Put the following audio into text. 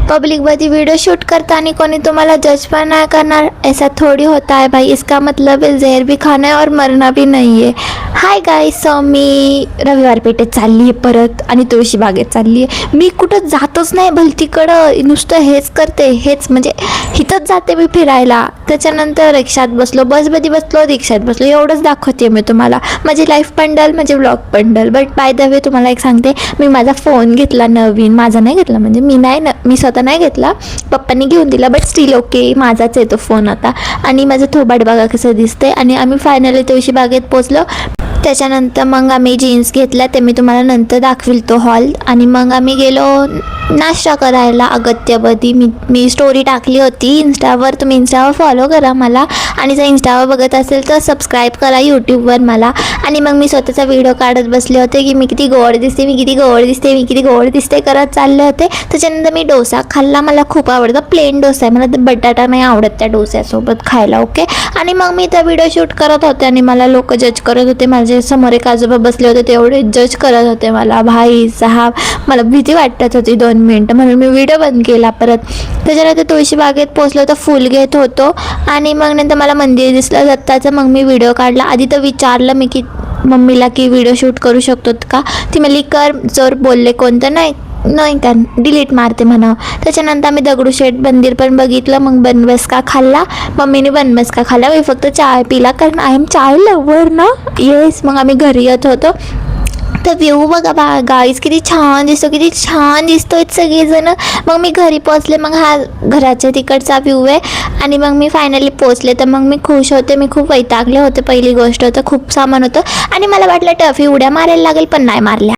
पब्लिकमध्ये video shoot करताना कोणी तुम्हाला जज पण नाही करणार. ऐसा थोड़ी होता है भाई, इसका मतलब है जहर भी खाना है और मरना भी नहीं है. हाय गाईज, सो मी रविवार पेठेत चालली आहे परत आणि तुळशीबागेत चालली आहे. मी कुठं जातच नाही भलतीकडं, नुसतं हेच करते, हेच म्हणजे हिथंच जाते मी फिरायला. त्याच्यानंतर रिक्षात बसलो, बसमध्ये बसलो, रिक्षात बसलो, एवढंच दाखवते मी तुम्हाला. माझी लाईफ पण डल, माझे व्लॉग पण dull. But by the way तुम्हाला एक सांगते, मी माझा फोन घेतला नवीन. माझा नाही घेतला, म्हणजे मी स्वतः नाही घेतला, पप्पांनी घेऊन दिला. बट स्टील ओके, माझाच आहे तो फोन आता. आणि माझं थोबाड बघा कसं दिसतंय. आणि आम्ही फायनली तुळशीबागेत पोचलो. त्याच्यानंतर मग आम्ही जीन्स घेतल्या, ते मी तुम्हाला नंतर दाखविल तो हॉल. आणि मग आम्ही गेलो नाश्ता करायला अगत्यामध्ये. मी स्टोरी टाकली होती इंस्टावर, तुम्ही इंस्टावर फॉलो करा मला. आणि जर इंस्टावर बघत असेल तर सबस्क्राईब करा यूट्यूबवर मला. आणि मग मी स्वतःचा व्हिडिओ काढत बसले होते की मी किती गोड दिसते, मी किती गोड दिसते, मी किती गोड दिसते करत चालले होते. त्याच्यानंतर मी डोसा खाल्ला. मला खूप आवडतं, प्लेन डोसा आहे, मला तर बटाटा नाही आवडत त्या डोस्यासोबत खायला. ओके. आणि मग मी त्या व्हिडिओ शूट करत होते आणि मला लोक जज करत होते. माझे समोर एक आजोबा बसले होते, तेवढे जज करत होते मला. भाई साहेब, मला भीती वाटत होती 2 मिनिटं, म्हणून मी व्हिडिओ बंद केला परत. त्याच्यानंतर तुळशीबागेत पोचलो तर फुल घेत होतो. आणि मग नंतर मला मंदिर दिसलं दत्ताचं. मग मी व्हिडिओ काढला. आधी तर विचारलं मी की मम्मीला की व्हिडिओ शूट करू शकतो का. ती म्हणली कर. जर बोलले कोणतं नाही का डिलीट मारते म्हणा. त्याच्यानंतर आम्ही दगडूशेठ मंदिर पण बघितलं. मग बनबसका खाल्ला. मम्मीने बनबसका खाल्ला, मी फक्त चाय पिला, कारण आय एम चाय लवर ना. येस. मग आम्ही घरी येत होतो. तर व्ह्यू बघा गाईज, किती छान दिसतो, किती छान दिसतोय सगळेजण. मग मी घरी पोचले. मग हा घराच्या तिकडचा व्ह्यू आहे. आणि मग मी फायनली पोचले. तर मग मी खुश होते. मी खूप वैतागले होते. पहिली गोष्ट तर खूप सामान होतं आणि मला वाटलं टफी उड्या मारायला लागेल, पण नाही मारल्या.